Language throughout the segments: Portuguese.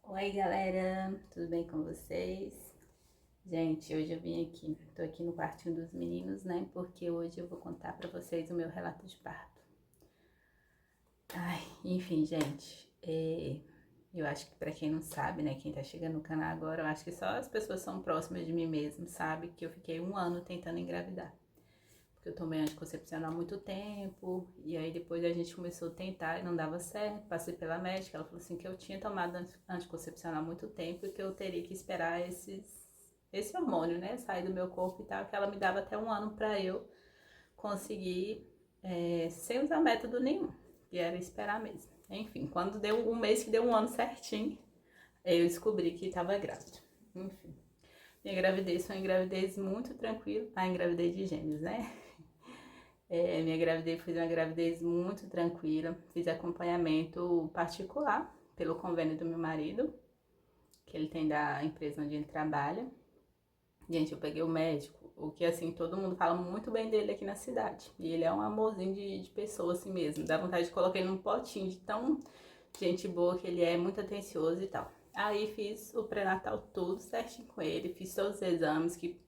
Oi, galera, tudo bem com vocês? Gente, hoje eu vim aqui, tô aqui no quartinho dos meninos, né? Porque hoje eu vou contar pra vocês o meu relato de parto. Ai, enfim, gente, eu acho que pra quem não sabe, né, quem tá chegando no canal agora, eu acho que só as pessoas são próximas de mim mesmo, sabe? Que eu fiquei 1 ano tentando engravidar. Porque eu tomei anticoncepcional há muito tempo, e aí depois a gente começou a tentar e não dava certo. Passei pela médica, ela falou assim que eu tinha tomado anticoncepcional há muito tempo e que eu teria que esperar esse hormônio, né, sair do meu corpo e tal, que ela me dava até 1 ano pra eu conseguir, sem usar método nenhum, e era esperar mesmo. Enfim, quando deu um mês que deu 1 ano certinho, eu descobri que estava grávida. Enfim, minha gravidez foi uma gravidez muito tranquila, a gravidez de gêmeos, né? Minha gravidez foi uma gravidez muito tranquila. Fiz acompanhamento particular pelo convênio do meu marido, que ele tem da empresa onde ele trabalha. Gente, eu peguei o médico, o que assim, todo mundo fala muito bem dele aqui na cidade. E ele é um amorzinho de pessoa assim mesmo. Dá vontade de colocar ele num potinho de tão gente boa que ele é, muito atencioso e tal. Aí fiz o pré-natal tudo certinho com ele, fiz todos os exames que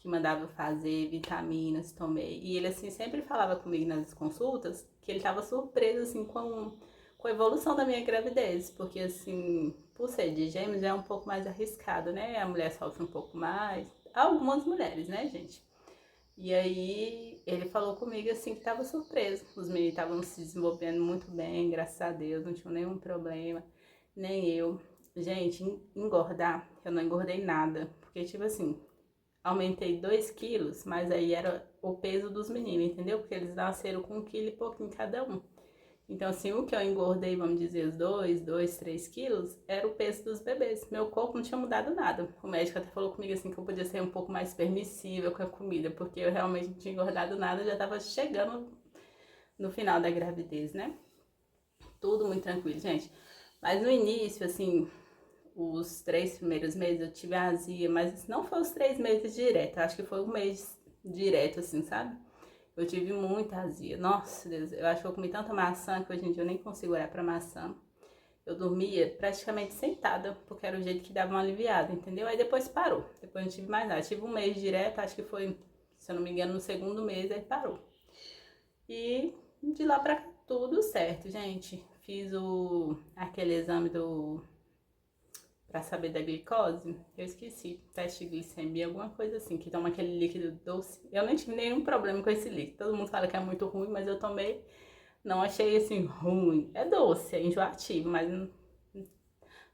mandava eu fazer, vitaminas, tomei. E ele, assim, sempre falava comigo nas consultas que ele tava surpreso, assim, com a evolução da minha gravidez. Porque, assim, por ser de gêmeos, é um pouco mais arriscado, né? A mulher sofre um pouco mais. Algumas mulheres, né, gente? E aí, ele falou comigo, assim, que tava surpreso. Os meninos estavam se desenvolvendo muito bem, graças a Deus, não tinham nenhum problema, nem eu. Gente, engordar, eu não engordei nada. Porque, tipo assim, aumentei 2 quilos, mas aí era o peso dos meninos, entendeu? Porque eles nasceram com 1 quilo e pouquinho cada um. Então, assim, o que eu engordei, vamos dizer, os 3 quilos, era o peso dos bebês. Meu corpo não tinha mudado nada. O médico até falou comigo, assim, que eu podia ser um pouco mais permissível com a comida, porque eu realmente não tinha engordado nada, já tava chegando no final da gravidez, né? Tudo muito tranquilo, gente. Mas no início, assim, os 3 primeiros meses eu tive azia, mas não foi os 3 meses direto, acho que foi um mês direto, assim, sabe? Eu tive muita azia. Nossa, Deus, eu acho que eu comi tanta maçã que hoje em dia eu nem consigo olhar pra maçã. Eu dormia praticamente sentada, porque era o jeito que dava uma aliviada, entendeu? Aí depois parou. Depois não tive mais nada. Tive um mês direto, acho que foi, se eu não me engano, no segundo mês, aí parou. E de lá pra cá, tudo certo, gente. Fiz aquele exame pra saber da glicose, eu esqueci, teste de glicemia, alguma coisa assim, que toma aquele líquido doce. Eu não tive nenhum problema com esse líquido. Todo mundo fala que é muito ruim, mas eu tomei, não achei assim ruim. É doce, é enjoativo, mas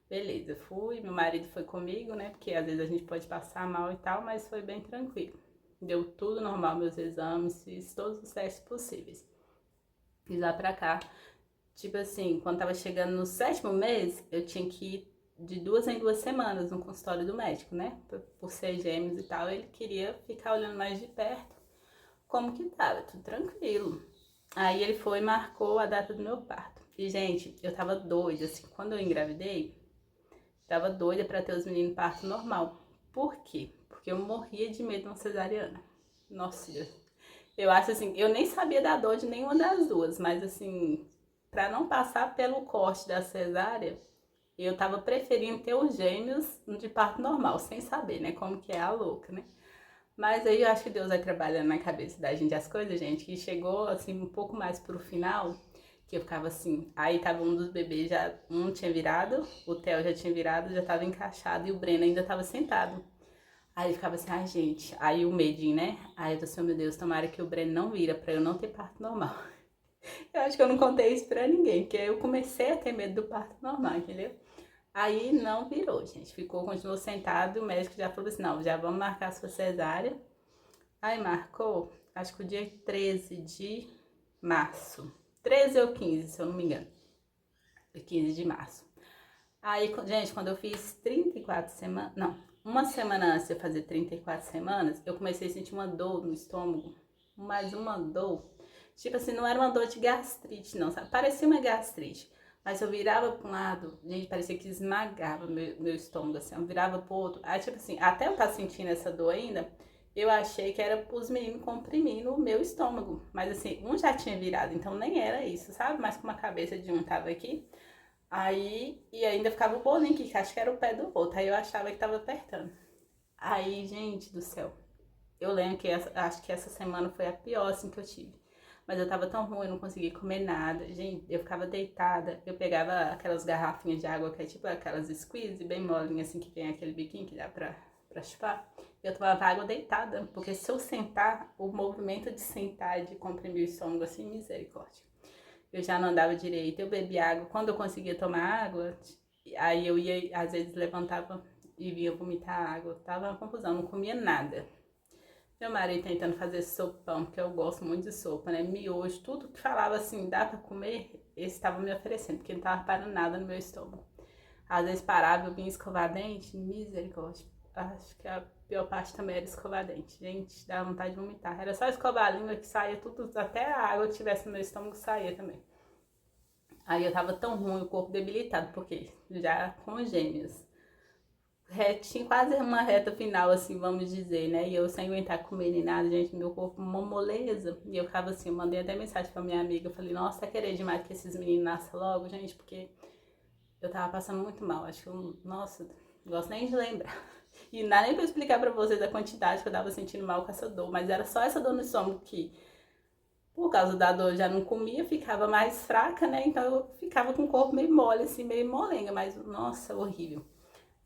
beleza. Fui, meu marido foi comigo, né? Porque às vezes a gente pode passar mal e tal, mas foi bem tranquilo. Deu tudo normal, meus exames, fiz todos os testes possíveis. Fiz lá pra cá. Tipo assim, quando tava chegando no 7º mês, eu tinha que ir de 2 em 2 semanas no consultório do médico, né? Por ser gêmeos e tal, ele queria ficar olhando mais de perto como que tava, tudo tranquilo. Aí ele foi e marcou a data do meu parto. E, gente, eu tava doida, assim, quando eu engravidei, tava doida pra ter os meninos parto normal. Por quê? Porque eu morria de medo de uma cesariana. Nossa, Deus. Eu acho assim, eu nem sabia da dor de nenhuma das duas, mas assim, pra não passar pelo corte da cesárea, eu tava preferindo ter os gêmeos de parto normal, sem saber, né, como que é a louca, né? Mas aí eu acho que Deus vai trabalhando na cabeça da gente as coisas, gente, que chegou assim um pouco mais pro final, que eu ficava assim, aí tava um dos bebês já, um tinha virado, o Theo já tinha virado, já tava encaixado e o Breno ainda tava sentado. Aí ele ficava assim, ai gente, aí o medinho, né? Aí eu tô assim, oh, meu Deus, tomara que o Breno não vira pra eu não ter parto normal. Eu acho que eu não contei isso pra ninguém, porque eu comecei a ter medo do parto normal, entendeu? Aí não virou, gente. Ficou, continuou sentado, o médico já falou assim, não, já vamos marcar a sua cesárea. Aí marcou, acho que o dia 13 de março. 13 ou 15, se eu não me engano. 15 de março. Aí, gente, quando eu fiz 34 semanas, não, uma semana antes de eu fazer 34 semanas, eu comecei a sentir uma dor no estômago, mas uma dor, tipo assim, não era uma dor de gastrite não, sabe? Parecia uma gastrite, mas eu virava para um lado, gente, parecia que esmagava meu estômago, assim, eu virava pro outro, aí tipo assim, até eu estar sentindo essa dor ainda, eu achei que era os meninos comprimindo o meu estômago, mas assim, um já tinha virado, então nem era isso, sabe? Mas como a cabeça de um tava aqui, Aí, e ainda ficava o bolinho que acho que era o pé do outro. Aí eu achava que tava apertando. Aí, gente do céu, eu lembro que acho que essa semana foi a pior assim que eu tive. Mas eu tava tão ruim, eu não conseguia comer nada. Gente, eu ficava deitada, eu pegava aquelas garrafinhas de água que é tipo aquelas squeeze, bem molinhas assim, que tem aquele biquinho que dá pra chupar. Eu tomava água deitada, porque se eu sentar, o movimento de sentar, de comprimir o estômago assim, misericórdia. Eu já não andava direito, eu bebia água. Quando eu conseguia tomar água, aí eu ia, às vezes levantava e vinha vomitar água. Tava uma confusão, não comia nada. Meu marido tentando fazer sopão, porque eu gosto muito de sopa, né? Miojo, tudo que falava assim, dá pra comer, esse estava me oferecendo, porque não tava parando nada no meu estômago. Às vezes parava, eu vinha escovar dente, misericórdia. Acho que a pior parte também era escovar dente. Gente, dava vontade de vomitar. Era só escovar a língua que saía tudo, até a água que tivesse no meu estômago saía também. Aí eu tava tão ruim, o corpo debilitado, porque já com gêmeos. Retinho, quase uma reta final, assim, vamos dizer, né? E eu sem aguentar comer nem nada, gente, meu corpo uma moleza. E eu ficava assim, eu mandei até mensagem pra minha amiga, eu falei, nossa, tá querendo demais que esses meninos nasçam logo, gente, porque eu tava passando muito mal. Acho que eu, nossa, não gosto nem de lembrar. E não dá nem pra explicar pra vocês a quantidade que eu tava sentindo mal com essa dor, mas era só essa dor no estômago que, por causa da dor, eu já não comia, ficava mais fraca, né? Então eu ficava com o corpo meio mole, assim, meio molenga, mas nossa, horrível.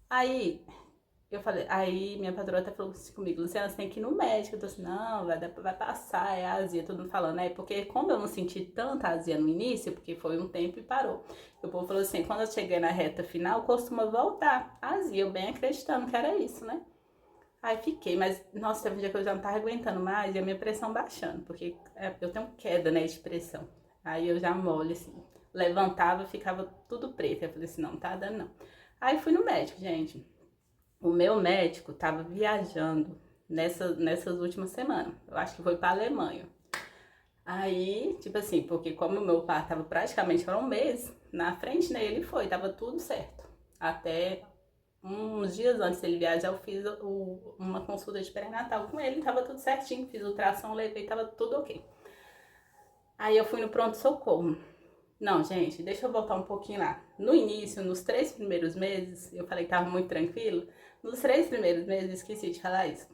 Aí eu falei, aí minha patroa até falou assim comigo, Luciana, você tem que ir no médico. Eu tô assim, não, vai passar, é azia, todo mundo falando, né? Porque como eu não senti tanta azia no início, porque foi um tempo e parou. O povo falou assim, quando eu cheguei na reta final, costuma voltar a azia, eu bem acreditando que era isso, né? Aí fiquei, mas nossa, teve um dia que eu já não tava aguentando mais e a minha pressão baixando, porque eu tenho queda, né, de pressão. Aí eu já molho, assim, levantava, ficava tudo preto. Eu falei assim, não tá dando não. Aí fui no médico, gente. O meu médico tava viajando nessas últimas semanas. Eu acho que foi pra Alemanha. Aí, tipo assim, porque como o meu pai tava praticamente para um mês, na frente, né, ele foi, tava tudo certo. Até uns dias antes dele viajar, eu fiz uma consulta de pré-natal com ele, tava tudo certinho, fiz ultrassom, levei, tava tudo ok. Aí eu fui no pronto-socorro. Não, gente, deixa eu voltar um pouquinho lá. No início, nos 3 primeiros meses, eu falei que tava muito tranquilo. Nos 3 primeiros meses, esqueci de falar isso.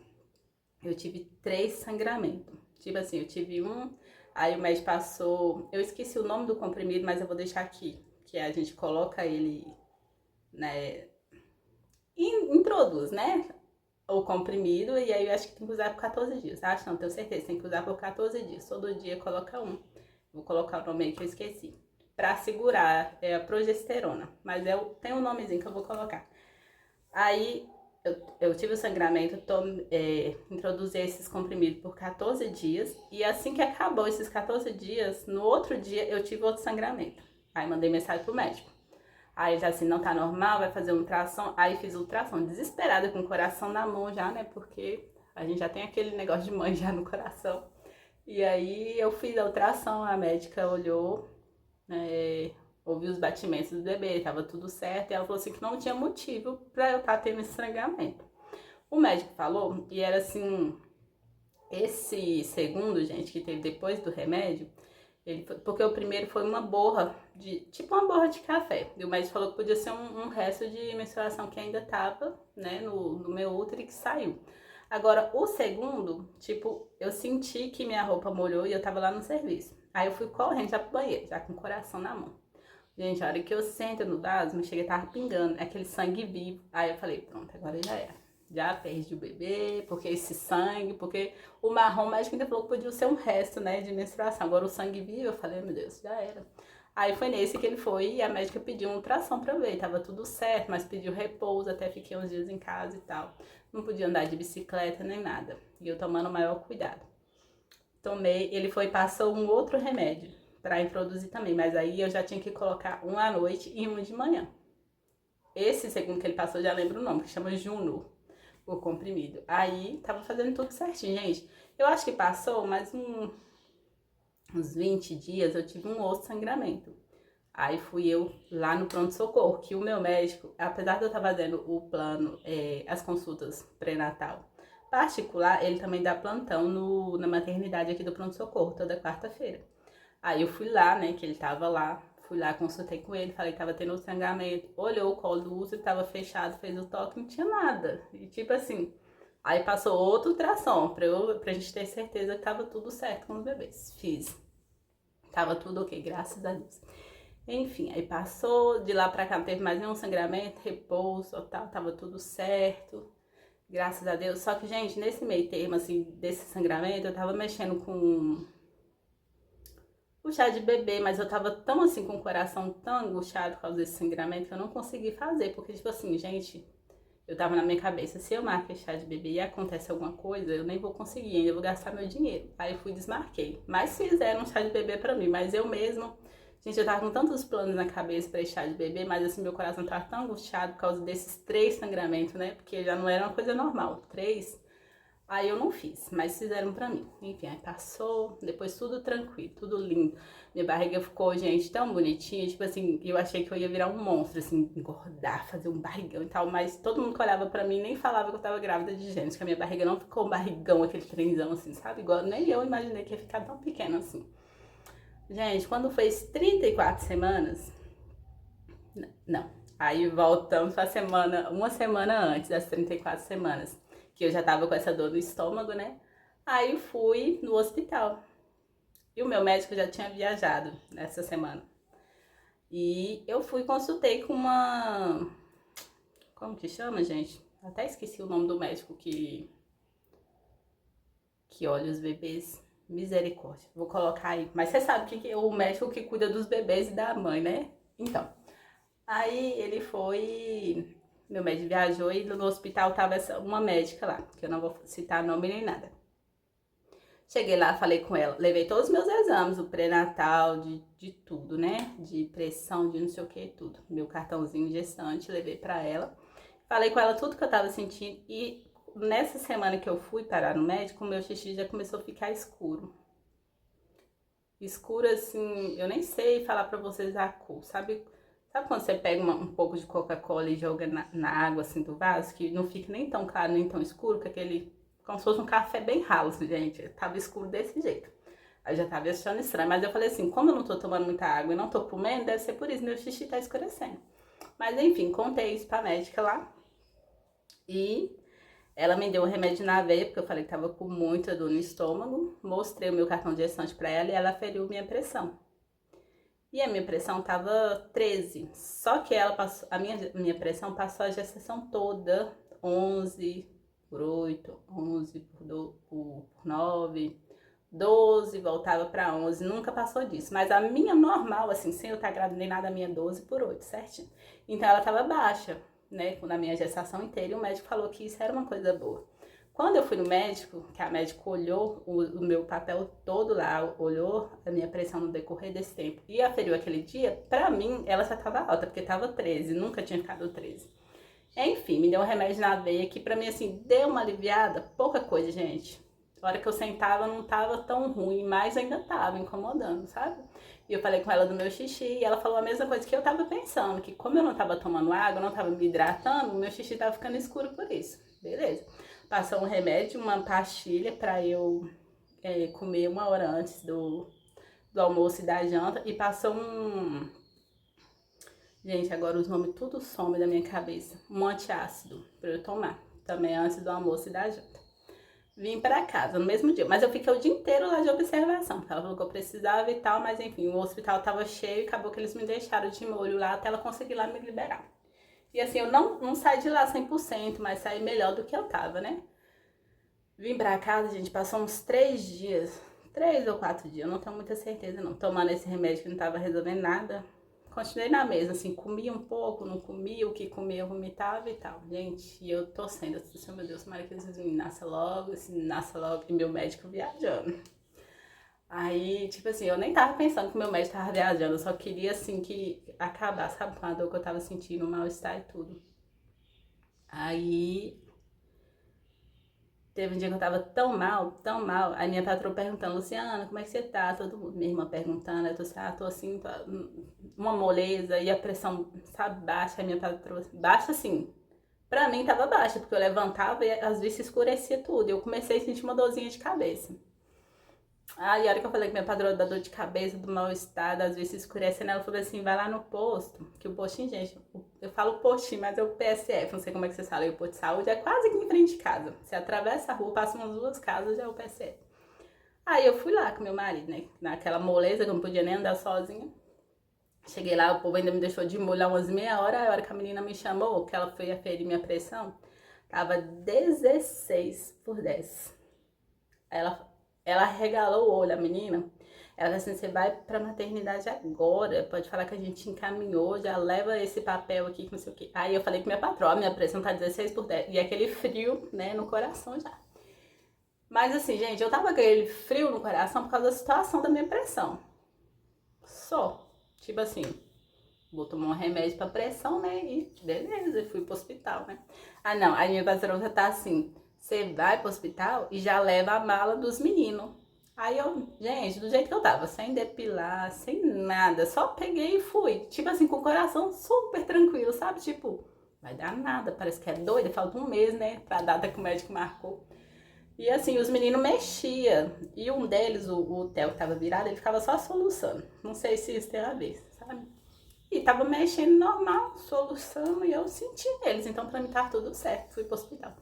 Eu tive 3 sangramentos. Tipo assim, eu tive um, aí o médico passou. Eu esqueci o nome do comprimido, mas eu vou deixar aqui. Que a gente coloca ele, né? Introduz, né? O comprimido, e aí eu acho que tem que usar por 14 dias. Acho não, tenho certeza, tem que usar por 14 dias. Todo dia coloca um. Vou colocar o nome aí que eu esqueci. Pra segurar, é a progesterona. Mas tem um nomezinho que eu vou colocar. Aí eu tive o sangramento, introduzi esses comprimidos por 14 dias. E assim que acabou esses 14 dias, no outro dia eu tive outro sangramento. Aí mandei mensagem pro médico. Aí já assim, não tá normal, vai fazer ultrassom. Aí fiz ultrassom, desesperada, com o coração na mão já, né? Porque a gente já tem aquele negócio de mãe já no coração. E aí eu fiz a ultrassom, a médica olhou, ouviu os batimentos do bebê, tava tudo certo. E ela falou assim que não tinha motivo pra eu estar tendo esse sangramento. O médico falou, e era assim, esse segundo, gente, que teve depois do remédio, porque o primeiro foi uma borra, tipo uma borra de café. E o médico falou que podia ser um resto de menstruação que ainda tava, né, no meu útero e que saiu. Agora, o segundo, tipo, eu senti que minha roupa molhou e eu tava lá no serviço. Aí eu fui correndo já pro banheiro, já com o coração na mão. Gente, a hora que eu sento no vaso, me chega, tava pingando, aquele sangue vivo. Aí eu falei, pronto, agora já era. Já perdi o bebê, porque esse sangue, porque o marrom, o médico ainda falou que podia ser um resto, né, de menstruação. Agora o sangue vivo, eu falei, meu Deus, já era. Aí foi nesse que ele foi e a médica pediu uma ultrassom pra ver. Tava tudo certo, mas pediu repouso, até fiquei uns dias em casa e tal. Não podia andar de bicicleta nem nada. E eu tomando o maior cuidado. Tomei, ele foi e passou um outro remédio pra introduzir também, mas aí eu já tinha que colocar um à noite e um de manhã. Esse segundo que ele passou, eu já lembro o nome, que chama Juno, o comprimido. Aí tava fazendo tudo certinho, gente. Eu acho que passou, mas uns 20 dias eu tive um outro sangramento. Aí fui eu lá no pronto-socorro, que o meu médico, apesar de eu estar fazendo o plano, as consultas pré-natal particular, ele também dá plantão na maternidade aqui do pronto-socorro, toda quarta-feira. Aí eu fui lá, né, que ele tava lá, Fui lá, consultei com ele, falei que tava tendo sangramento. Olhou o colo do útero, tava fechado, fez o toque, não tinha nada. E tipo assim, aí passou outro ultrassom pra gente ter certeza que tava tudo certo com os bebês. Fiz. Tava tudo ok, graças a Deus. Enfim, aí passou, de lá pra cá não teve mais nenhum sangramento, repouso, tal, tava tudo certo. Graças a Deus. Só que, gente, nesse meio termo, assim, desse sangramento, eu tava mexendo com o chá de bebê, mas eu tava tão, assim, com o coração tão angustiado por causa desse sangramento que eu não consegui fazer. Porque, tipo assim, gente, eu tava na minha cabeça, se eu marquei chá de bebê e acontece alguma coisa, eu nem vou conseguir, ainda vou gastar meu dinheiro. Aí fui e desmarquei. Mas fizeram um chá de bebê pra mim, mas eu mesma... Gente, eu tava com tantos planos na cabeça pra esse chá de bebê, mas assim, meu coração tava tão angustiado por causa desses 3 sangramentos, né? Porque já não era uma coisa normal, 3. Aí eu não fiz, mas fizeram pra mim. Enfim, aí passou, depois tudo tranquilo, tudo lindo. Minha barriga ficou, gente, tão bonitinha, tipo assim, eu achei que eu ia virar um monstro, assim, engordar, fazer um barrigão e tal, mas todo mundo que olhava pra mim nem falava que eu tava grávida de gêmeos, que a minha barriga não ficou um barrigão, aquele trenzão assim, sabe? Igual, nem eu imaginei que ia ficar tão pequeno assim. Gente, quando fez 34 semanas, não. Aí voltamos pra semana, uma semana antes das 34 semanas, que eu já tava com essa dor no estômago, né? Aí fui no hospital. E o meu médico já tinha viajado nessa semana. E eu fui e consultei com uma... Como que chama, gente? Até esqueci o nome do médico que olha os bebês. Misericórdia. Vou colocar aí. Mas você sabe que é o médico que cuida dos bebês e da mãe, né? Então, aí ele foi... Meu médico viajou e no hospital tava uma médica lá, que eu não vou citar nome nem nada. Cheguei lá, falei com ela, levei todos os meus exames, o pré-natal, de tudo, né? De pressão, de não sei o que, tudo. Meu cartãozinho gestante, levei pra ela. Falei com ela tudo que eu tava sentindo e nessa semana que eu fui parar no médico, o meu xixi já começou a ficar escuro. Escuro assim, eu nem sei falar pra vocês a cor, sabe? Sabe quando você pega um pouco de Coca-Cola e joga na água assim do vaso, que não fica nem tão claro nem tão escuro, que aquele, como se fosse um café bem ralo, gente, tava escuro desse jeito. Aí já tava achando estranho, mas eu falei assim, como eu não tô tomando muita água e não tô comendo, deve ser por isso, meu xixi tá escurecendo. Mas enfim, contei isso pra médica lá e ela me deu um remédio na veia, porque eu falei que tava com muita dor no estômago. Mostrei o meu cartão de gestante pra ela e ela aferiu minha pressão. E a minha pressão tava 13. Só que ela passou, a minha pressão passou a gestação toda, 11 por 8, 11 por 9, 12, voltava pra 11, nunca passou disso. Mas a minha normal, assim, sem eu estar grávida nem nada, a minha 12 por 8, certinho. Então ela tava baixa, né, na minha gestação inteira, e o médico falou que isso era uma coisa boa. Quando eu fui no médico, que a médica olhou o meu papel todo lá, olhou a minha pressão no decorrer desse tempo e aferiu aquele dia, pra mim ela já tava alta, porque tava 13, nunca tinha ficado 13. Enfim, me deu um remédio na veia que pra mim, assim, deu uma aliviada, pouca coisa, gente. A hora que eu sentava não tava tão ruim, mas ainda tava incomodando, sabe? E eu falei com ela do meu xixi e ela falou a mesma coisa que eu tava pensando, que como eu não tava tomando água, não tava me hidratando, o meu xixi tava ficando escuro por isso. Beleza. Passou um remédio, uma pastilha pra eu comer 1 hora antes do almoço e da janta. E passou um... Gente, agora os nomes tudo some da minha cabeça. Um antiácido pra eu tomar, também antes do almoço e da janta. Vim pra casa no mesmo dia, mas eu fiquei o dia inteiro lá de observação, porque ela falou que eu precisava e tal, mas enfim, o hospital tava cheio e acabou que eles me deixaram de molho lá até ela conseguir lá me liberar. E assim, eu não saí de lá 100%, mas saí melhor do que eu tava, né? Vim pra casa, gente, passou uns 3 dias, 3 ou 4 dias, eu não tenho muita certeza não, tomando esse remédio que não tava resolvendo nada. Continuei na mesma, assim, comia um pouco, não comia, o que comia eu vomitava e tal. Gente, e eu torcendo, assim, meu Deus, tomara que esses meninos nasçam logo, e meu médico viajando. Aí, tipo assim, eu nem tava pensando que meu médico tava viajando, eu só queria, assim, que acabasse, sabe, com a dor que eu tava sentindo, o mal-estar e tudo. Aí, teve um dia que eu tava tão mal, aí minha patroa perguntando, Luciana, como é que você tá? Todo mundo, minha irmã perguntando, eu tô assim, tô assim, uma moleza, e a pressão, sabe, baixa, aí minha patroa, baixa assim, pra mim tava baixa, porque eu levantava e às vezes escurecia tudo, eu comecei a sentir uma dorzinha de cabeça. Aí, a hora que eu falei que minha patroa dá dor de cabeça, do mal-estar, às vezes escurecendo, ela falou assim, vai lá no posto, que o postinho, gente, eu falo postinho, mas é o PSF, não sei como é que vocês falam, o posto de saúde é quase aqui em frente de casa. Você atravessa a rua, passa umas 2 casas, já é o PSF. Aí eu fui lá com meu marido, né, naquela moleza que eu não podia nem andar sozinha. Cheguei lá, o povo ainda me deixou de molhar umas meia hora, a hora que a menina me chamou, que ela foi aferir minha pressão, tava 16/10. Ela, ela regalou o olho, a menina. Ela disse assim, você vai pra maternidade agora, pode falar que a gente encaminhou, já leva esse papel aqui, que não sei o quê. Aí eu falei com minha patroa, minha pressão tá 16/10. E aquele frio, né, no coração já. Mas assim, gente, eu tava com aquele frio no coração por causa da situação da minha pressão. Só. Tipo assim, vou tomar um remédio pra pressão, né? E beleza, fui pro hospital, né? Ah, não, a minha patroa tá assim, você vai pro hospital e já leva a mala dos meninos. Aí eu, gente, do jeito que eu tava, sem depilar, sem nada, só peguei e fui. Tipo assim, com o coração super tranquilo, sabe? Tipo, vai dar nada, parece que é doida, falta um mês, né? Pra data que o médico marcou. E assim, os meninos mexiam. E um deles, o Theo que tava virado, ele ficava só soluçando. Não sei se isso tem a ver, sabe? E tava mexendo normal, solução, e eu senti eles. Então, pra mim, tá tudo certo. Fui pro hospital.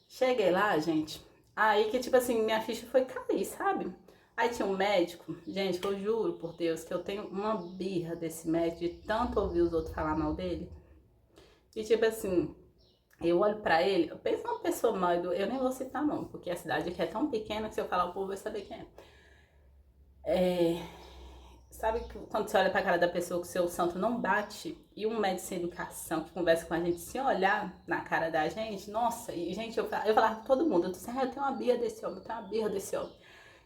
Cheguei lá, gente. Aí que, tipo assim, minha ficha foi cair, sabe? Aí tinha um médico. Gente, eu juro por Deus que eu tenho uma birra desse médico de tanto ouvir os outros falar mal dele. E, tipo assim, eu olho pra ele, eu penso numa pessoa mal, eu nem vou citar nome, porque a cidade aqui é tão pequena que se eu falar o povo vai saber quem é. Sabe quando você olha pra cara da pessoa que o seu santo não bate e um médico sem educação que conversa com a gente sem olhar na cara da gente, nossa, e gente, eu falava com todo mundo, eu disse, eu tenho uma birra desse homem, eu tenho uma birra desse homem.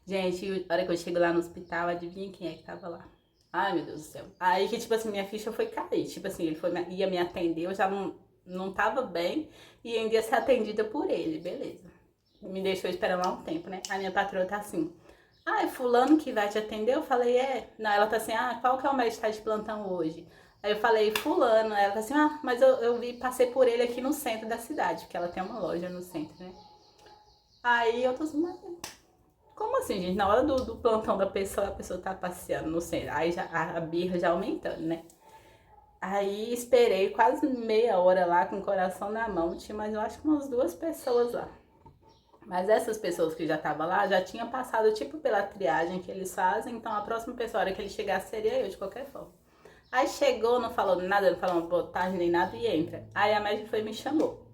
Gente, a hora que eu chego lá no hospital, adivinha quem é que tava lá? Ai, meu Deus do céu. Aí que, tipo assim, minha ficha foi cair. Tipo assim, ia me atender, eu já não tava bem e ainda ia ser atendida por ele, beleza. Me deixou esperando lá um tempo, né? A minha patroa tá assim, ah, é fulano que vai te atender? Eu falei, é. Não, ela tá assim, ah, qual que é o médico que tá de plantão hoje? Aí eu falei, fulano. Ela tá assim, ah, mas eu vi, passei por ele aqui no centro da cidade, porque ela tem uma loja no centro, né? Aí eu tô assim, mas como assim, gente? Na hora do plantão da pessoa, a pessoa tá passeando no centro. Aí já, a birra já aumentando, né? Aí esperei quase meia hora lá com o coração na mão. Tinha mais, eu acho que umas 2 pessoas lá. Mas essas pessoas que já estavam lá já tinham passado tipo pela triagem que eles fazem, então a próxima pessoa, a hora que ele chegasse, seria eu de qualquer forma. Aí chegou, não falou nada, não falou boa tarde nem nada e entra. Aí a médica foi e me chamou.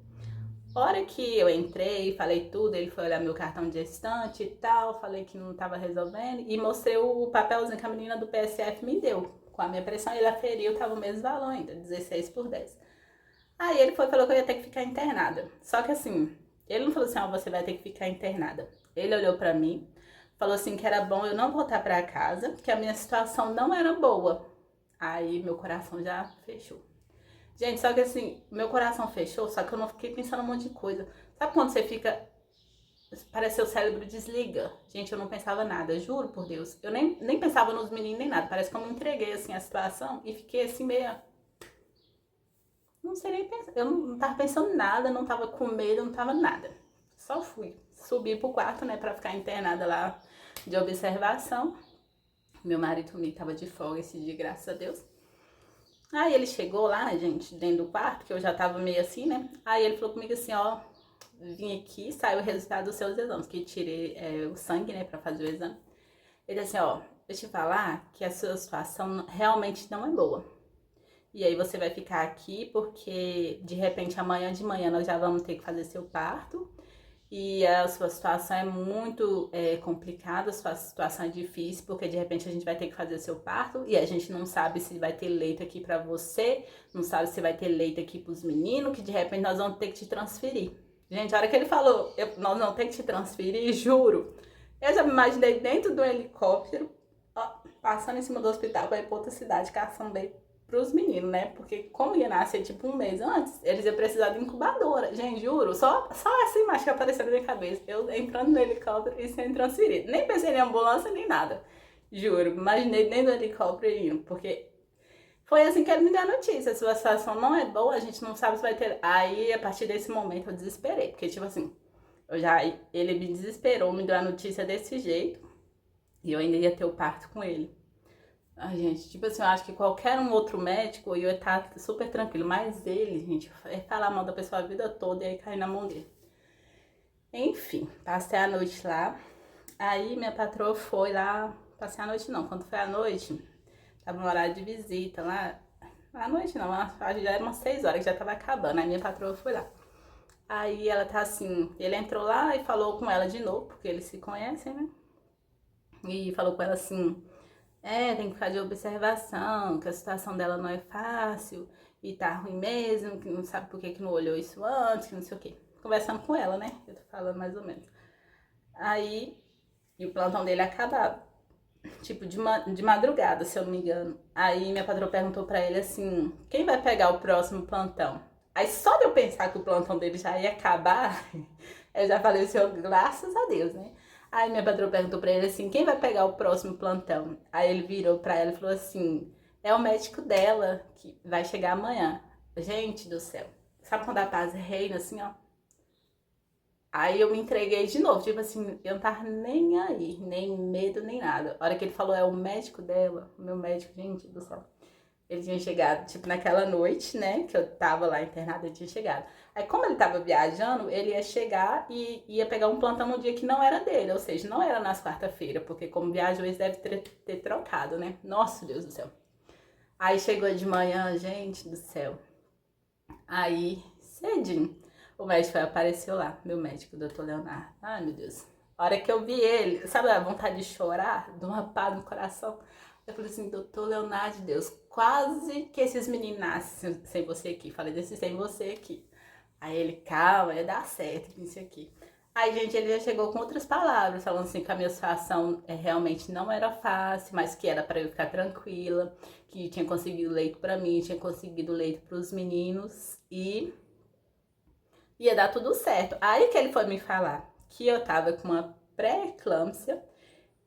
A hora que eu entrei, falei tudo, ele foi olhar meu cartão de gestante e tal, falei que não tava resolvendo e mostrei o papelzinho que a menina do PSF me deu. Com a minha pressão, ele aferiu, tava o mesmo valor ainda, 16/10. Aí ele foi e falou que eu ia ter que ficar internada. Só que assim, ele não falou assim, ó, você vai ter que ficar internada. Ele olhou pra mim, falou assim que era bom eu não voltar pra casa, que a minha situação não era boa. Aí meu coração já fechou. Gente, só que assim, meu coração fechou, só que eu não fiquei pensando um monte de coisa. Sabe quando você fica, parece que seu cérebro desliga? Gente, eu não pensava nada, juro por Deus. Eu nem pensava nos meninos nem nada. Parece que eu me entreguei assim à situação e fiquei assim meio, não sei nem pensar. Eu não tava pensando nada, não tava com medo, não tava nada. Só fui. Subi pro quarto, né, pra ficar internada lá de observação. Meu marido comigo tava de folga esse dia, graças a Deus. Aí ele chegou lá, gente, dentro do quarto, que eu já tava meio assim, né? Aí ele falou comigo assim, ó, vim aqui, saiu o resultado dos seus exames, que tirei o sangue, né, pra fazer o exame. Ele assim, ó, deixa eu te falar que a sua situação realmente não é boa. E aí você vai ficar aqui porque de repente amanhã de manhã nós já vamos ter que fazer seu parto. E a sua situação é muito complicada, a sua situação é difícil, porque de repente a gente vai ter que fazer seu parto e a gente não sabe se vai ter leito aqui pra você, não sabe se vai ter leito aqui pros meninos, que de repente nós vamos ter que te transferir. Gente, a hora que ele falou, nós vamos ter que te transferir, juro, eu já me imaginei dentro do helicóptero, ó, passando em cima do hospital pra ir pra outra cidade, caçando leite pros meninos, né? Porque como ia nascer tipo um mês antes, eles iam precisar de incubadora. Gente, juro, só essa imagem que apareceu na minha cabeça. Eu entrando no helicóptero e sendo transferido. Nem pensei em ambulância nem nada. Juro, imaginei dentro do helicóptero indo, porque foi assim que ele me deu a notícia. Se a situação não é boa, a gente não sabe se vai ter. Aí, a partir desse momento, eu desesperei. Porque, tipo assim, ele me desesperou, me deu a notícia desse jeito. E eu ainda ia ter o parto com ele. Ai, gente, tipo assim, eu acho que qualquer um outro médico eu ia estar super tranquilo. Mas ele, gente, é falar mal da pessoa a vida toda e aí cair na mão dele. Enfim, passei a noite lá. Aí minha patroa foi lá, passei a noite não, quando foi a noite, tava no horário de visita lá. À noite não, acho que já era umas 6 horas, que já tava acabando. Aí minha patroa foi lá. Aí ela tá assim, ele entrou lá e falou com ela de novo, porque eles se conhecem, né? E falou com ela assim, tem que ficar de observação, que a situação dela não é fácil, e tá ruim mesmo, que não sabe por que não olhou isso antes, que não sei o quê. Conversando com ela, né? Eu tô falando mais ou menos. Aí, e o plantão dele acabava, tipo, de madrugada, se eu não me engano. Aí minha patroa perguntou pra ele assim, quem vai pegar o próximo plantão? Aí só de eu pensar que o plantão dele já ia acabar, eu já falei assim, graças a Deus, né? Aí minha patroa perguntou pra ele assim, quem vai pegar o próximo plantão? Aí ele virou pra ela e falou assim, é o médico dela que vai chegar amanhã. Gente do céu, sabe quando a paz reina assim, ó? Aí eu me entreguei de novo, tipo assim, eu não tava nem aí, nem medo, nem nada. A hora que ele falou é o médico dela, o meu médico, gente do céu. Ele tinha chegado, tipo, naquela noite, né, que eu tava lá internada, ele tinha chegado. Aí, como ele tava viajando, ele ia chegar e ia pegar um plantão no dia que não era dele, ou seja, não era nas quarta-feira, porque como viajou, eles devem ter trocado, né? Nossa, Deus do céu. Aí chegou de manhã, gente do céu. Aí, cedinho, o médico apareceu lá, meu médico, o doutor Leonardo. Ai, meu Deus. A hora que eu vi ele, sabe a vontade de chorar, de uma paz no coração? Eu falei assim, doutor Leonardo, Deus, quase que esses meninos nascem sem você aqui. Falei desse sem você aqui. Aí ele, calma, ia dar certo, isso aqui. Aí, gente, ele já chegou com outras palavras, falando assim que a minha situação realmente não era fácil, mas que era para eu ficar tranquila, que tinha conseguido leito para mim, tinha conseguido leito para os meninos e ia dar tudo certo. Aí que ele foi me falar que eu tava com uma pré-eclâmpsia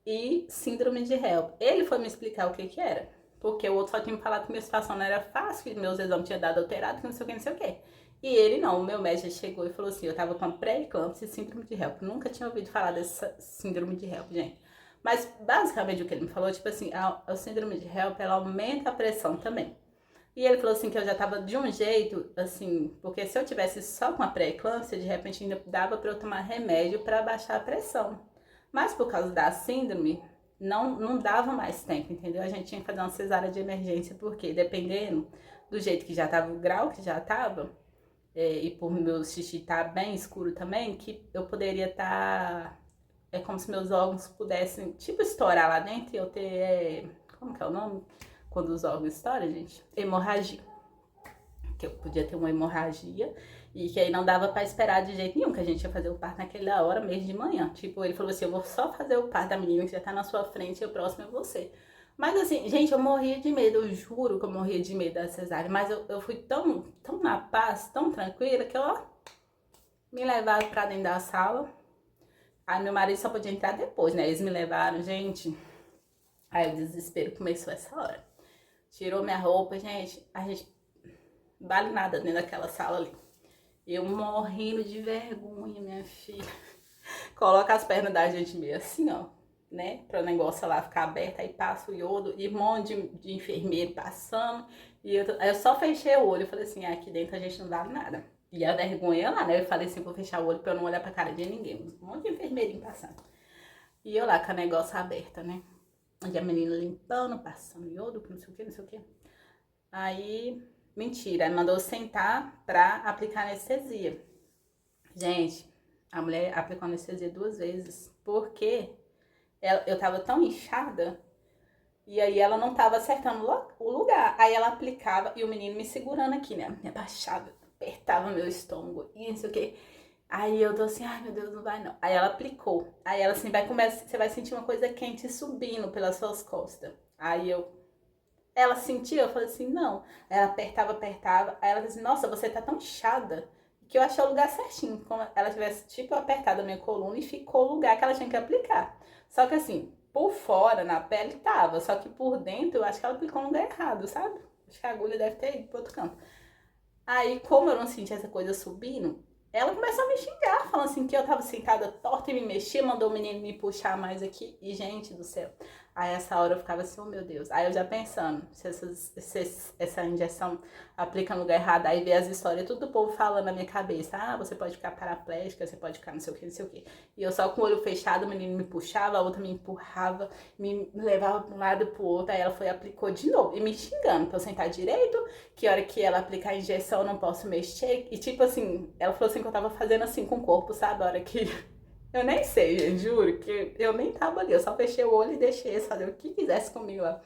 e síndrome de HELP. Ele foi me explicar o que que era, porque o outro só tinha me falado que minha situação não era fácil, que meus exames tinham dado alterado, que não sei o que, não sei o que. E ele não, o meu médico chegou e falou assim, eu tava com pré-eclâmpsia e síndrome de HELP. Nunca tinha ouvido falar dessa síndrome de HELP, gente. Mas basicamente o que ele me falou, tipo assim, a síndrome de HELP, ela aumenta a pressão também. E ele falou assim que eu já tava de um jeito, assim, porque se eu tivesse só com a pré-eclâmpsia, de repente ainda dava para eu tomar remédio para baixar a pressão. Mas por causa da síndrome, não dava mais tempo, entendeu? A gente tinha que fazer uma cesárea de emergência, porque dependendo do jeito que já tava, o grau que já tava, e por meu xixi tá bem escuro também, que eu poderia estar. É como se meus órgãos pudessem, tipo, estourar lá dentro e eu ter. Como que é o nome? Quando os órgãos estouram, gente? Hemorragia. Que eu podia ter uma hemorragia e que aí não dava pra esperar de jeito nenhum, que a gente ia fazer o parto naquela hora, mesmo de manhã. Tipo, ele falou assim, eu vou só fazer o parto da menina que já tá na sua frente e o próximo é você. Mas assim, gente, eu morria de medo, eu juro que eu morria de medo da cesárea, mas eu fui tão na paz, tão tranquila, que eu, ó, me levaram pra dentro da sala. Aí meu marido só podia entrar depois, né? Eles me levaram, gente. Aí o desespero começou essa hora. Tirou minha roupa, gente. A gente vale nada dentro daquela sala ali. Eu morrendo de vergonha, minha filha. Coloca as pernas da gente meio assim, ó, né? Para o negócio lá ficar aberto, aí passa o iodo e um monte de enfermeiro passando. E aí eu só fechei o olho e falei assim, aqui dentro a gente não vale nada. E a vergonha lá, né? Eu falei assim, vou fechar o olho pra eu não olhar pra cara de ninguém. Um monte de enfermeirinho passando. E eu lá com o negócio aberto, né? E a menina limpando, passando iodo, não sei o que, não sei o que. Aí, mentira, mandou sentar pra aplicar anestesia. Gente, a mulher aplicou anestesia 2 vezes, porque eu tava tão inchada, e aí ela não tava acertando o lugar. Aí ela aplicava, e o menino me segurando aqui, né? Me abaixava, apertava meu estômago, e não sei o que. Aí eu tô assim, ai meu Deus, não vai não. Aí ela aplicou. Aí ela assim, você vai sentir uma coisa quente subindo pelas suas costas. Aí ela sentiu, eu falei assim, não. Aí ela apertava. Aí ela disse, nossa, você tá tão inchada que eu achei o lugar certinho. Como ela tivesse, tipo, apertado a minha coluna e ficou o lugar que ela tinha que aplicar. Só que assim, por fora, na pele, tava. Só que por dentro, eu acho que ela aplicou no lugar errado, sabe? Acho que a agulha deve ter ido pro outro canto. Aí, como eu não senti essa coisa subindo, ela começou a me xingar, falando assim que eu tava sentada torta e me mexia, mandou o menino me puxar mais aqui. E, gente do céu, aí essa hora eu ficava assim, oh meu Deus. Aí eu já pensando, se essa injeção aplica no lugar errado, aí vê as histórias, tudo o povo falando na minha cabeça. Ah, você pode ficar paraplégica, você pode ficar não sei o que, não sei o que. E eu só com o olho fechado, o menino me puxava, a outra me empurrava, me levava pra um lado e pro outro. Aí ela foi e aplicou de novo, e me xingando pra eu sentar direito, que hora que ela aplicar a injeção eu não posso mexer. E tipo assim, ela falou assim que eu tava fazendo assim com o corpo, sabe? A hora que eu nem sei, gente, juro, que eu nem tava ali. Eu só fechei o olho e deixei eles fazer o que quisesse comigo lá.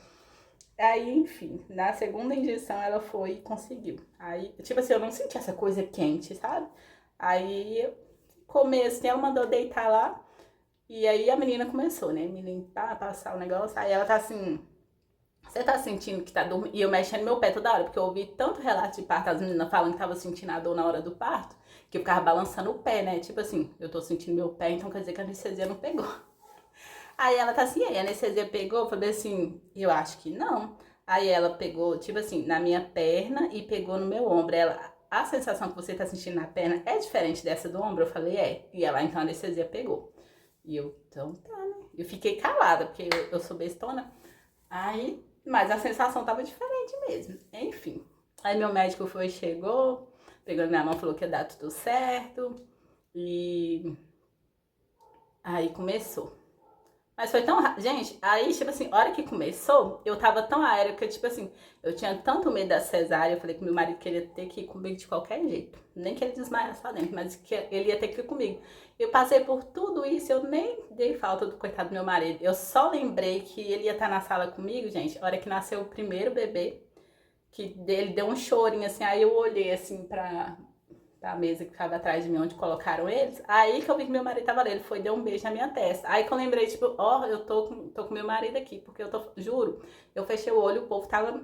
Aí, enfim, na segunda injeção ela foi e conseguiu. Aí, tipo assim, eu não senti essa coisa quente, sabe? Aí, começo, ela mandou deitar lá. E aí a menina começou, né? Me limpar, passar o negócio. Aí ela tá assim, você tá sentindo que tá dormindo? E eu mexendo meu pé toda hora, porque eu ouvi tanto relato de parto, as meninas falando que tava sentindo a dor na hora do parto, que eu ficava balançando o pé, né? Tipo assim, eu tô sentindo meu pé, então quer dizer que a anestesia não pegou. Aí ela tá assim, aí a anestesia pegou? Eu falei assim, eu acho que não. Aí ela pegou, tipo assim, na minha perna e pegou no meu ombro. Ela, a sensação que você tá sentindo na perna é diferente dessa do ombro? Eu falei, é. E ela, então a anestesia pegou. E eu, então tá, né? Eu fiquei calada, porque eu sou bestona. Aí, mas a sensação tava diferente mesmo. Enfim. Aí meu médico foi, chegou, pegou na minha mão, falou que ia dar tudo certo. E aí começou. Mas foi tão rápido. Gente, aí, tipo assim, a hora que começou, eu tava tão aérea que, tipo assim, eu tinha tanto medo da cesárea, eu falei que meu marido queria ter que ir comigo de qualquer jeito. Nem que ele desmaiasse lá dentro, mas que ele ia ter que ir comigo. Eu passei por tudo isso, eu nem dei falta do coitado do meu marido. Eu só lembrei que ele ia estar na sala comigo, gente, a hora que nasceu o primeiro bebê, que ele deu um chorinho, assim, aí eu olhei, assim, pra mesa que ficava atrás de mim, onde colocaram eles. Aí que eu vi que meu marido tava ali, ele foi, deu um beijo na minha testa. Aí que eu lembrei, tipo, ó, eu tô com meu marido aqui, porque eu tô, juro, eu fechei o olho, o povo tava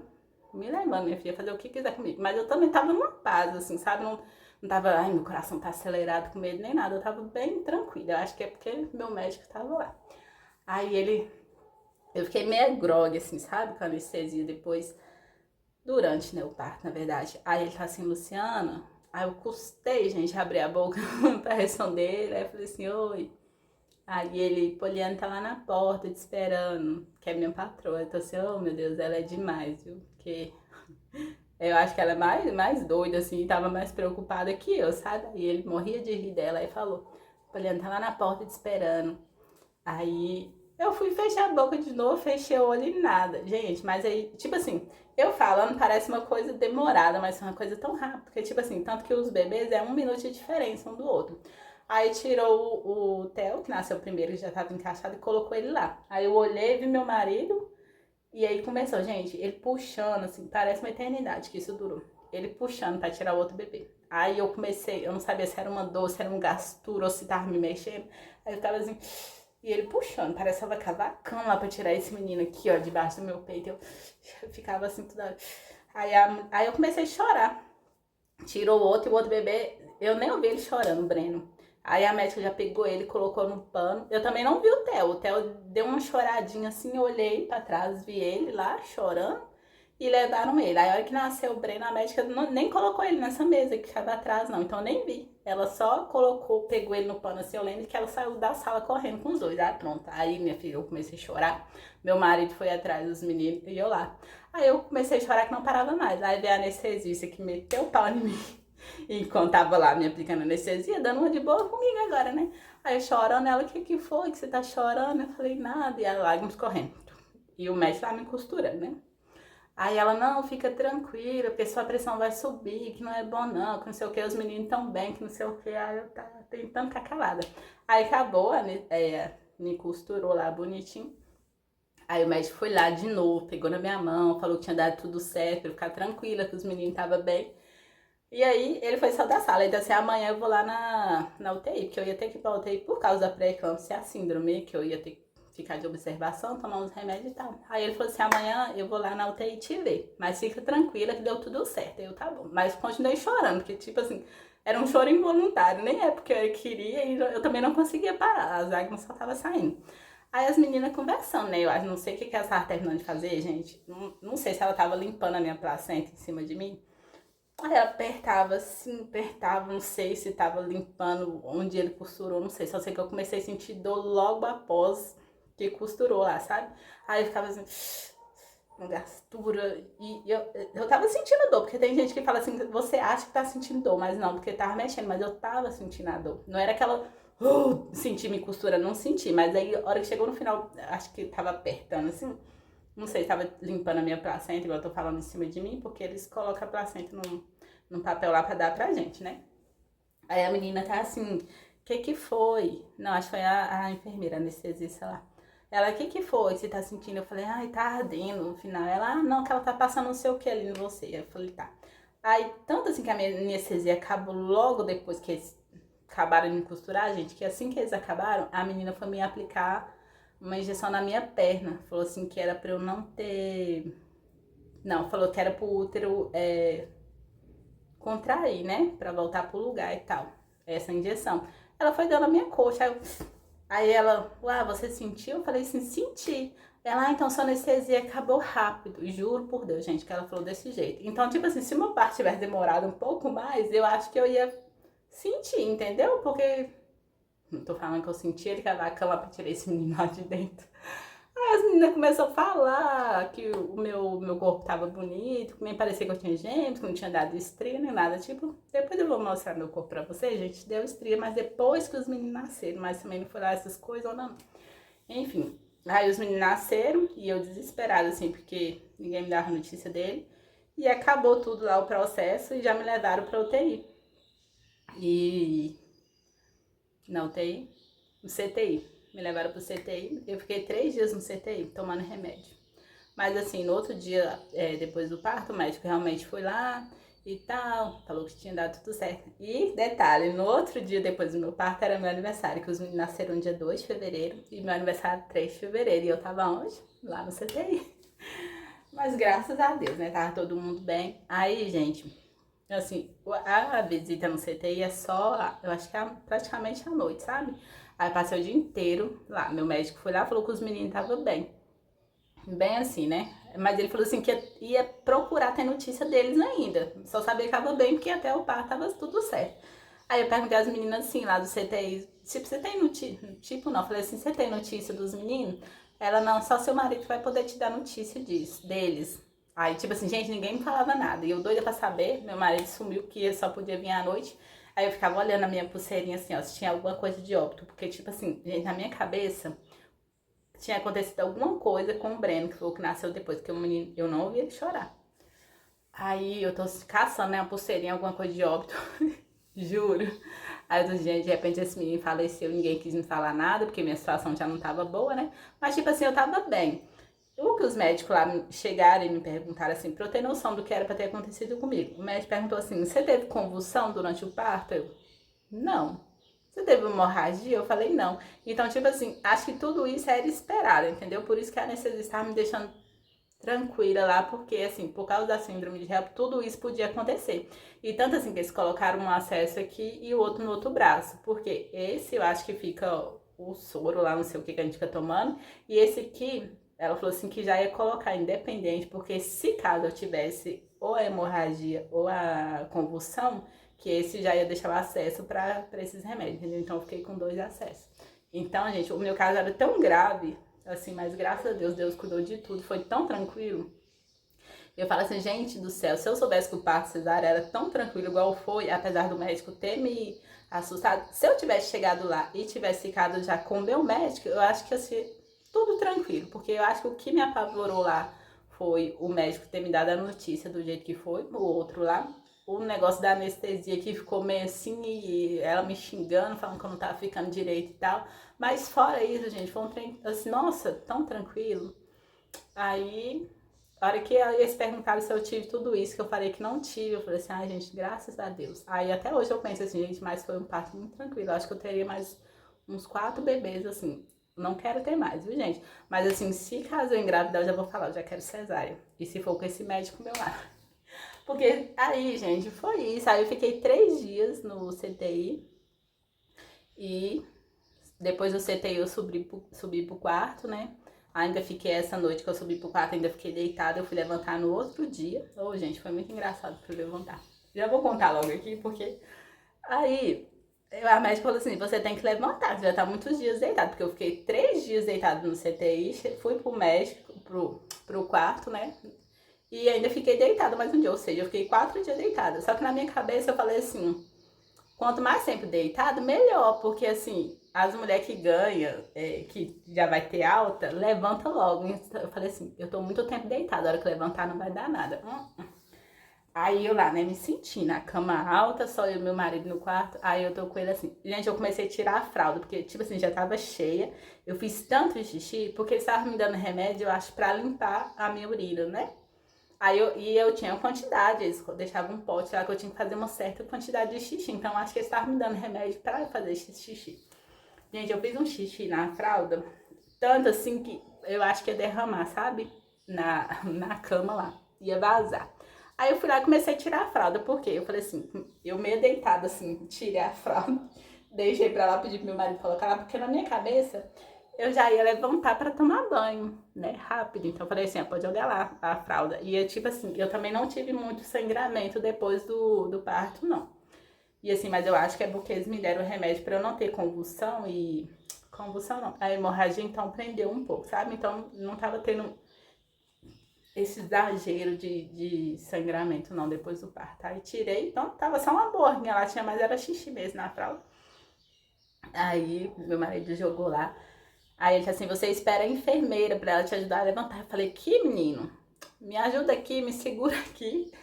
me levando, minha filha, fazer o que quiser comigo. Mas eu também tava numa paz, assim, sabe? Não tava, ai, meu coração tá acelerado com medo nem nada, eu tava bem tranquila. Eu acho que é porque meu médico tava lá. Aí eu fiquei meio grogue, assim, sabe? Com a anestesia depois, durante, né, o parto, na verdade. Aí ele tá assim, Luciana. Aí eu custei, gente, abrir a boca pra responder ele. Aí eu falei assim, oi. Aí ele, Poliana tá lá na porta te esperando, que é minha patroa. Eu tô assim, oh meu Deus, ela é demais, viu? Porque eu acho que ela é mais doida, assim, tava mais preocupada que eu, sabe? E ele morria de rir dela e falou, Poliana tá lá na porta te esperando. Aí eu fui fechar a boca de novo, fechei o olho e nada. Gente, mas aí, tipo assim, eu falando parece uma coisa demorada, mas é uma coisa tão rápida. Porque, tipo assim, tanto que os bebês é 1 minuto de diferença um do outro. Aí tirou o Theo, que nasceu primeiro, que já tava encaixado, e colocou ele lá. Aí eu olhei, vi meu marido, e aí começou, gente, ele puxando, assim, parece uma eternidade que isso durou. Ele puxando pra tirar o outro bebê. Aí eu comecei, eu não sabia se era uma dor, se era um gastura ou se tava me mexendo. Aí eu tava assim, e ele puxando, parece que tava cavacão lá pra tirar esse menino aqui, ó, debaixo do meu peito. Eu ficava assim, toda. Aí eu comecei a chorar. Tirou o outro e o outro bebê, eu nem ouvi ele chorando, o Breno. Aí a médica já pegou ele, colocou no pano. Eu também não vi o Theo. O Theo deu uma choradinha assim, eu olhei pra trás, vi ele lá chorando e levaram ele. Aí a hora que nasceu o Breno, a médica nem colocou ele nessa mesa que ficava atrás, não. Então eu nem vi. Ela só colocou, pegou ele no pano assim. Eu lembro que ela saiu da sala correndo com os dois. Ah, pronto. Aí, minha filha, eu comecei a chorar. Meu marido foi atrás dos meninos e eu lá. Aí eu comecei a chorar que não parava mais. Aí veio a anestesista que meteu o pau em mim. Enquanto tava lá me aplicando anestesia, dando uma de boa comigo agora, né? Aí eu chorando, ela, o que foi que você tá chorando? Eu falei, nada. E as lágrimas correndo. E o médico lá me costurando, né? Aí ela, não, fica tranquila, porque sua pressão vai subir, que não é bom não, que não sei o que, os meninos tão bem, que não sei o que. Aí eu tava tentando ficar calada. Aí acabou, me costurou lá bonitinho. Aí o médico foi lá de novo, pegou na minha mão, falou que tinha dado tudo certo, pra eu ficar tranquila, que os meninos estavam bem. E aí ele foi só da sala, ele disse assim, amanhã eu vou lá na UTI, porque eu ia ter que ir pra UTI por causa da pré-eclâmpsia, a síndrome, que eu ia ter que ficar de observação, tomar uns remédios e tal. Aí ele falou assim, amanhã eu vou lá na UTI te ver, mas fica tranquila que deu tudo certo. Eu, tá bom. Mas continuei chorando, porque tipo assim, era um choro involuntário, nem é porque eu queria e eu também não conseguia parar, as lágrimas só estavam saindo. Aí as meninas conversando, né? Eu acho, não sei o que ela tava terminando de fazer, gente. Não sei se ela tava limpando a minha placenta em cima de mim. Aí ela apertava assim, apertava, não sei se tava limpando onde ele costurou, não sei. Só sei que eu comecei a sentir dor logo após que costurou lá, sabe? Aí eu ficava assim, uma gastura. E eu tava sentindo dor, porque tem gente que fala assim, você acha que tá sentindo dor, mas não, porque tava mexendo, mas eu tava sentindo a dor. Não era aquela, senti me costura, não senti, mas aí a hora que chegou no final, acho que tava apertando assim, não sei, tava limpando a minha placenta, igual eu tô falando em cima de mim, porque eles colocam a placenta num papel lá pra dar pra gente, né? Aí a menina tá assim, que foi? Não, acho que foi a enfermeira, a anestesista lá. Ela, que foi? Você tá sentindo? Eu falei, ai, tá ardendo no final. Ela, ah, não, que ela tá passando não sei o que ali em você. Eu falei, tá. Aí, tanto assim que a minha anestesia acabou logo depois que eles acabaram de me costurar, gente, que assim que eles acabaram, a menina foi me aplicar uma injeção na minha perna. Falou assim que era pra eu não ter. Não, falou que era pro útero contrair, né? Pra voltar pro lugar e tal. Essa injeção. Ela foi dando a minha coxa. Aí ela, ué, você sentiu? Eu falei assim, senti. Ela, ah, então sua anestesia acabou rápido. Juro por Deus, gente, que ela falou desse jeito. Então, tipo assim, se meu parto tivesse demorado um pouco mais, eu acho que eu ia sentir, entendeu? Porque não tô falando que eu senti ele cavar a cama pra tirar esse menino lá de dentro. Aí as meninas começaram a falar que o meu corpo tava bonito, que nem parecia que eu tinha gêmeos, que não tinha dado estria nem nada. Tipo, depois eu vou mostrar meu corpo pra vocês, gente. Deu estria, mas depois que os meninos nasceram. Mas também não foi lá essas coisas, ou não. Enfim, aí os meninos nasceram e eu desesperada, assim, porque ninguém me dava notícia dele. E acabou tudo lá o processo e já me levaram pra UTI. E na UTI, no CTI. Me levaram pro CTI. Eu fiquei 3 dias no CTI, tomando remédio. Mas assim, no outro dia, depois do parto, o médico realmente foi lá e tal, falou que tinha dado tudo certo. E detalhe, no outro dia depois do meu parto era meu aniversário, que os meninos nasceram dia 2 de fevereiro e meu aniversário 3 de fevereiro. E eu tava onde? Lá no CTI. Mas graças a Deus, né? Tava todo mundo bem. Aí, gente, assim, a visita no CTI é só, eu acho que é praticamente à noite, sabe? Aí eu passei o dia inteiro lá. Meu médico foi lá, falou que os meninos estavam bem. Bem assim, né? Mas ele falou assim que ia procurar ter notícia deles ainda. Só sabia que tava bem, porque até o parto tava tudo certo. Aí eu perguntei às meninas assim, lá do CTI, tipo, você tem notícia? Tipo, não, falei assim, você tem notícia dos meninos? Ela, não, só seu marido vai poder te dar notícia disso, deles. Aí, tipo assim, gente, ninguém me falava nada. E eu doida pra saber, meu marido sumiu, que só podia vir à noite. Aí eu ficava olhando a minha pulseirinha assim, ó, se tinha alguma coisa de óbito. Porque, tipo assim, gente, na minha cabeça, tinha acontecido alguma coisa com o Breno, que foi o que nasceu depois, que o menino, eu não ouvi ele chorar. Aí eu tô caçando, né, uma pulseirinha, alguma coisa de óbito, juro. Aí eu tô, gente, de repente esse menino faleceu, ninguém quis me falar nada, porque minha situação já não tava boa, né? Mas tipo assim, eu tava bem. O que os médicos lá chegaram e me perguntaram assim, pra eu ter noção do que era pra ter acontecido comigo. O médico perguntou assim, você teve convulsão durante o parto? Eu, não. Você teve hemorragia? Eu falei, não. Então, tipo assim, acho que tudo isso era esperado, entendeu? Por isso que a anestesia estava me deixando tranquila lá, porque assim, por causa da síndrome de HELP, tudo isso podia acontecer. E tanto assim que eles colocaram um acesso aqui e o outro no outro braço, porque esse eu acho que fica o soro lá, não sei o que a gente fica tomando, e esse aqui, ela falou assim que já ia colocar independente, porque se caso eu tivesse ou a hemorragia ou a convulsão, que esse já ia deixar o acesso para esses remédios, entendeu? Então eu fiquei com 2 acessos. Então, gente, o meu caso era tão grave, assim, mas graças a Deus, Deus cuidou de tudo, foi tão tranquilo. Eu falo assim, gente do céu, se eu soubesse que o parto cesárea era tão tranquilo igual foi, apesar do médico ter me assustado, se eu tivesse chegado lá e tivesse ficado já com o meu médico, eu acho que ia ser tudo tranquilo, porque eu acho que o que me apavorou lá foi o médico ter me dado a notícia do jeito que foi, o outro lá, o negócio da anestesia que ficou meio assim, e ela me xingando, falando que eu não tava ficando direito e tal. Mas fora isso, gente, foi um trem assim, nossa, tão tranquilo. Aí, a hora que eles perguntaram se eu tive tudo isso, que eu falei que não tive, eu falei assim, ai, gente, graças a Deus. Aí até hoje eu penso assim, gente, mas foi um parto muito tranquilo. Eu acho que eu teria mais uns 4 bebês, assim. Não quero ter mais, viu, gente? Mas assim, se caso eu engravidar, eu já vou falar, eu já quero cesárea. E se for com esse médico meu lá. Porque aí, gente, foi isso. Aí eu fiquei 3 dias no CTI e depois do CTI eu subi pro quarto, né? Ainda fiquei essa noite que eu subi pro quarto, ainda fiquei deitada. Eu fui levantar no outro dia. Ô, gente, foi muito engraçado pra eu levantar. Já vou contar logo aqui, porque aí a médica falou assim, você tem que levantar, você já tá muitos dias deitado, porque eu fiquei 3 dias deitado no CTI, fui pro médico, pro quarto, né? E ainda fiquei deitada mais um dia, ou seja, eu fiquei 4 dias deitada. Só que na minha cabeça eu falei assim, quanto mais tempo deitado, melhor, porque assim, as mulheres que ganham, que já vai ter alta, levanta logo. Então, eu falei assim, eu tô muito tempo deitada, a hora que levantar não vai dar nada. Aí eu lá, né, me senti na cama alta, só eu e meu marido no quarto. Aí eu tô com ele assim. Gente, eu comecei a tirar a fralda, porque, tipo assim, já tava cheia. Eu fiz tanto xixi, porque eles estavam me dando remédio, eu acho, pra limpar a minha urina, né? Eu tinha quantidade, eles deixavam um pote lá que eu tinha que fazer uma certa quantidade de xixi. Então, eu acho que eles estavam me dando remédio pra eu fazer esse xixi. Gente, eu fiz um xixi na fralda, tanto assim que eu acho que ia derramar, sabe? Na cama lá. Ia vazar. Aí eu fui lá e comecei a tirar a fralda, porque eu falei assim, eu meio deitada assim, tirei a fralda, deixei pra lá, pedi pro meu marido colocar lá, porque na minha cabeça eu já ia levantar pra tomar banho, né, rápido. Então eu falei assim, pode jogar lá a fralda. E é tipo assim, eu também não tive muito sangramento depois do parto, não. E assim, mas eu acho que é porque eles me deram remédio pra eu não ter convulsão e... Convulsão não, a hemorragia então prendeu um pouco, sabe? Então não tava tendo esse exagero de sangramento, não, depois do parto. Aí tirei, então tava só uma borrinha lá, tinha mais era xixi mesmo na fralda. Aí meu marido jogou lá. Aí ele disse assim, você espera a enfermeira pra ela te ajudar a levantar. Eu falei, que menino? Me ajuda aqui, me segura aqui.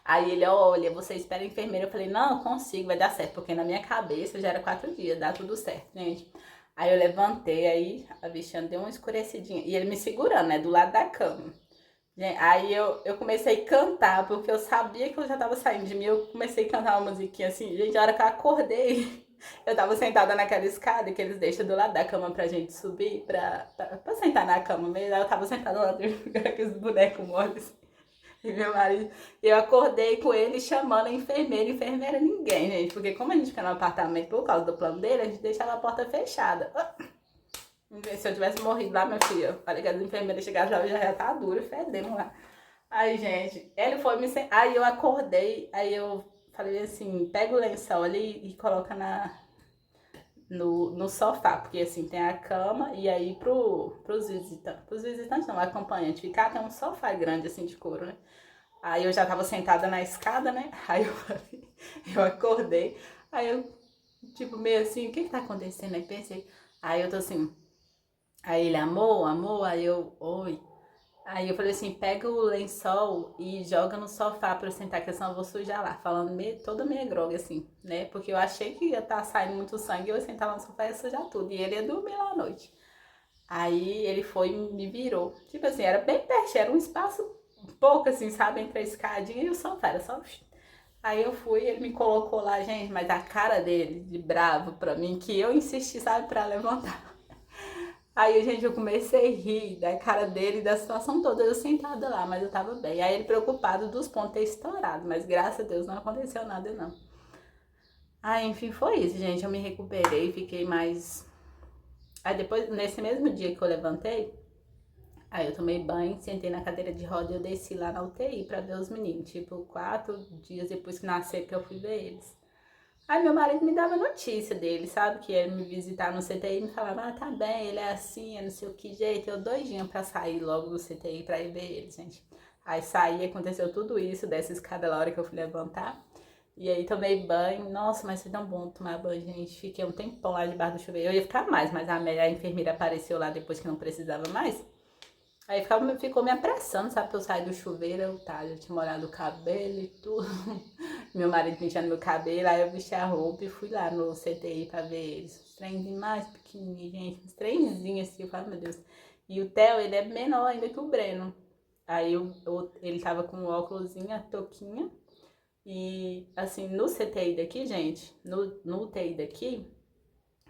Aí ele, olha, você espera a enfermeira. Eu falei, não, eu consigo, vai dar certo. Porque na minha cabeça já era 4 dias, dá tudo certo, gente. Aí eu levantei, aí a bichinha deu uma escurecidinha. E ele me segurando, né, do lado da cama. Aí eu comecei a cantar, porque eu sabia que eu já tava saindo de mim. Eu comecei a cantar uma musiquinha assim. Gente, a hora que eu acordei, eu tava sentada naquela escada que eles deixam do lado da cama pra gente subir, pra sentar na cama mesmo. Aí eu tava sentada lá dentro com aqueles bonecos moles. E meu marido, eu acordei com ele chamando a enfermeira. Enfermeira ninguém, gente. Porque como a gente fica no apartamento por causa do plano dele, a gente deixava a porta fechada. Se eu tivesse morrido lá, minha filha, falei que as enfermeiras chegaram lá, eu já ia estar dura, fedendo lá. Aí, gente, ele foi me... Aí eu acordei, aí eu falei assim, pega o lençol ali e coloca no sofá, porque assim, tem a cama e aí pros visitantes não, acompanhante, ficar tem um sofá grande assim de couro, né? Aí eu já tava sentada na escada, né? Aí eu falei, eu acordei, aí eu, tipo, meio assim, o que que tá acontecendo? Aí pensei, aí eu tô assim, aí ele, amor, amor, aí eu, oi. Aí eu falei assim, pega o lençol e joga no sofá pra eu sentar, que senão eu vou sujar lá. Falando toda meia grogue, assim, né? Porque eu achei que ia estar saindo muito sangue e eu ia sentar lá no sofá e ia sujar tudo. E ele ia dormir lá à noite. Aí ele foi e me virou. Tipo assim, era bem pertinho, era um espaço pouco assim, sabe? Entre a escadinha e o sofá, era só... Aí eu fui, ele me colocou lá, gente, mas a cara dele, de bravo pra mim, que eu insisti, sabe, pra levantar. Aí, gente, eu comecei a rir da cara dele e da situação toda, eu sentada lá, mas eu tava bem. Aí ele preocupado dos pontos ter estourado, mas graças a Deus não aconteceu nada, não. Aí, enfim, foi isso, gente. Eu me recuperei, fiquei mais... Aí depois, nesse mesmo dia que eu levantei, aí eu tomei banho, sentei na cadeira de roda e eu desci lá na UTI pra ver os meninos. Tipo, 4 dias depois que nasceram que eu fui ver eles. Aí meu marido me dava notícia dele, sabe? Que ia me visitar no CTI e me falava, ah, tá bem, ele é assim, é não sei o que jeito. Eu doidinha pra sair logo do CTI pra ir ver ele, gente. Aí saí, aconteceu tudo isso, dessa escada na hora que eu fui levantar. E aí tomei banho. Nossa, mas foi tão bom tomar banho, gente. Fiquei um tempão lá debaixo do chuveiro. Eu ia ficar mais, mas a enfermeira apareceu lá depois que não precisava mais. Aí ficou me apressando, sabe? Pra eu sair do chuveiro, já tinha molhado o cabelo e tudo. Meu marido penteando meu cabelo, aí eu vesti a roupa e fui lá no CTI pra ver eles. Os trenzinhos mais pequenininhos, gente. Uns trenzinhos assim, eu falo, meu Deus. E o Theo, ele é menor ainda que o Breno. Aí ele tava com o óculosinho, a touquinha. E assim, no CTI daqui, gente, no UTI daqui,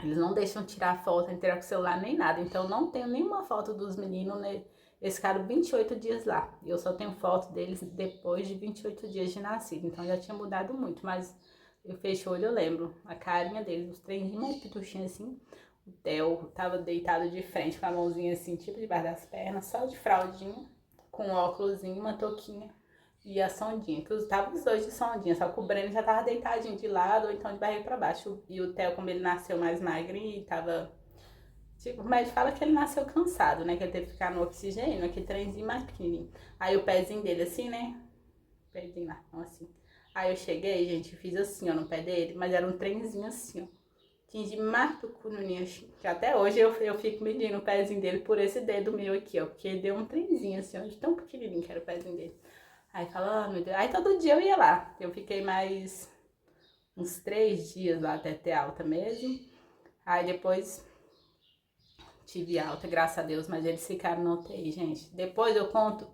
eles não deixam tirar foto, nem tirar com o celular, nem nada. Então não tenho nenhuma foto dos meninos, né? Eles ficaram 28 dias lá. E eu só tenho foto deles depois de 28 dias de nascido. Então já tinha mudado muito, mas eu fecho o olho, eu lembro. A carinha deles, os trenzinhos mais pituchinhos assim. O Theo tava deitado de frente com a mãozinha assim, tipo debaixo das pernas, só de fraldinha, com um óculosinho, uma touquinha. e a sondinha, que tava os dois de sondinha, só que o Breno já tava deitadinho de lado, ou então de barriga pra baixo. E o Theo, como ele nasceu mais magrinho, tava... Tipo, o médico fala que ele nasceu cansado, né? Que ele teve que ficar no oxigênio, aquele trenzinho mais pequenininho. Aí o pezinho dele assim, né? Pezinho lá, não assim. Aí eu cheguei, gente, fiz assim, ó, no pé dele, mas era um trenzinho assim, ó. Tinha de mais pequenininho, que até hoje eu fico medindo o pezinho dele por esse dedo meu aqui, ó. Porque deu um trenzinho assim, ó, de tão pequenininho que era o pezinho dele. Aí fala, oh, meu Deus. Aí todo dia eu ia lá. Eu fiquei mais uns 3 dias lá até ter alta mesmo. Aí depois tive alta, graças a Deus, mas eles ficaram no UTI, gente. Depois eu conto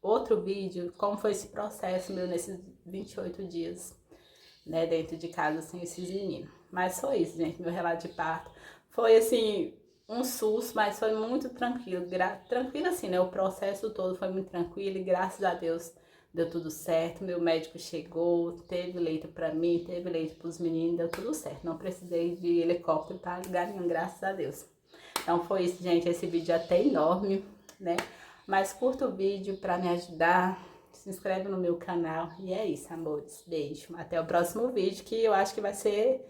outro vídeo, como foi esse processo meu nesses 28 dias, né, dentro de casa, sem esses meninos. Mas foi isso, gente, meu relato de parto. Foi, assim, um susto, mas foi muito tranquilo. Tranquilo assim, né, o processo todo foi muito tranquilo e graças a Deus deu tudo certo. Meu médico chegou, teve leito pra mim, teve leito pros meninos, deu tudo certo. Não precisei de helicóptero pra lugar nenhum, graças a Deus. Então foi isso, gente. Esse vídeo é até enorme, né? Mas curta o vídeo para me ajudar. Se inscreve no meu canal. E é isso, amores. Beijo. Até o próximo vídeo, que eu acho que vai ser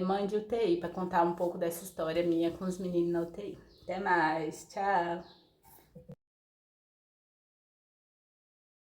mãe de UTI, para contar um pouco dessa história minha com os meninos na UTI. Até mais. Tchau.